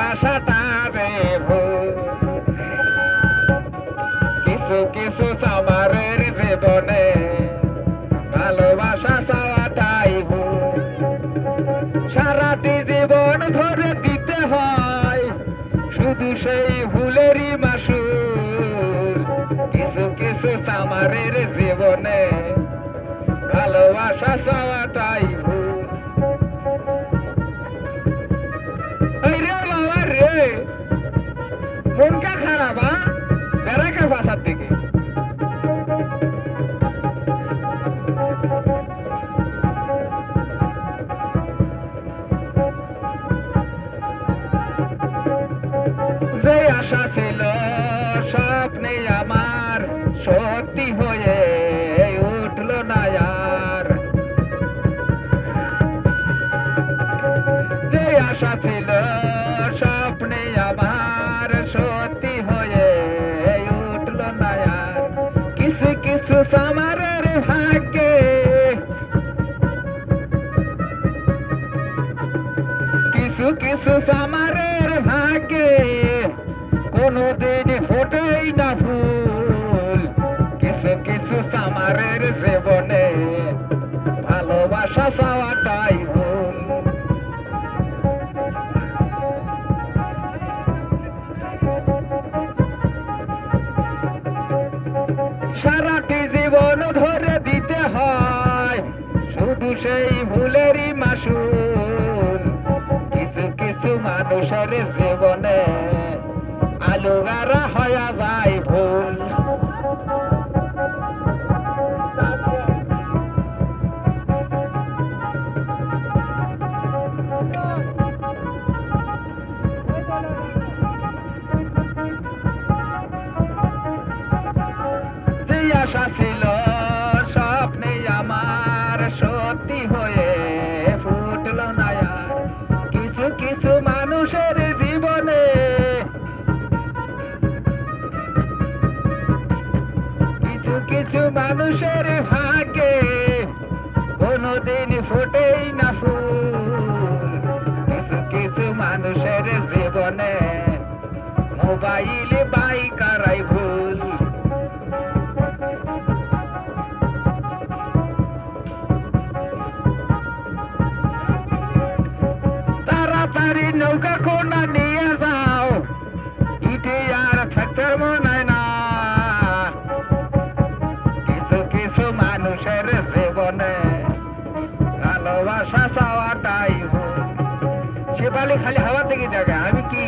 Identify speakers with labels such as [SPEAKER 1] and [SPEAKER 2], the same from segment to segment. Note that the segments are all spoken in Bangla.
[SPEAKER 1] ভালোবাসাটা যে ভুল কিছু কিছু চামারের জীবনে ভালোবাসা চাওয়াটাই ভুল সারাটি জীবন ধরে দিতে হয় শুধু সেই ভুলেরই মাসুল কিছু কিছু চামারের জীবনে ভালোবাসা চাওয়াটাই ভুল বাবা রে মনটা খারাপ বেড়াকে বাসার দিকে যে আশা ছিল স্বপ্নে আমার সত্যি হয়ে উঠল না আর যে আশা ছিল স্বপ্নে আমার সত্যি হয়ে উঠল না আর কিছু কিছু সামারের ভাগ্যে কিছু কিছু সামারের ভাগ্যে কোনদিন ফোটেই না ফুল কিছু কিছু সামারের জীবনে ভালোবাসা চাওয়াটাই ভুল সারাটি জীবন ধরে দিতে হয় শুধু সেই ভুলেরই মাসুল কিছু কিছু মানুষের জীবনে আলুগারা হয়ে যায় ভুল যে আশা ছিল স্বপ্নে আমার সত্যি হয়ে ফুটল না আর কিছু কিছু মানুষের জীবনে কিছু কিছু মানুষের ভাগ্যে কোনদিন ফোটেই না ফুল কিছু কিছু মানুষের জীবনে মোবাইল বাইকারাই ভুল তাড়াতাড়ি নৌকা কোনা নিয়ে যাও ইটে আর ফ্যাক্টর মনে না কিছু কিছু মানুষের জীবনে ভালোবাসা চাওয়াটাই ভুল সেবালি খালি হাওয়ার দিকে দেখে আমি কি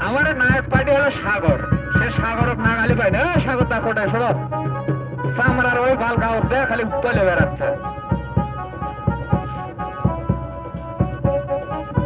[SPEAKER 1] আমার নায়ক পার্টি হলো সাগর সে সাগর না গালি পাই না সাগর তা কোটায় শোনো চামড়ার ওই বাল গাও খালি উত্তলে বেড়াচ্ছে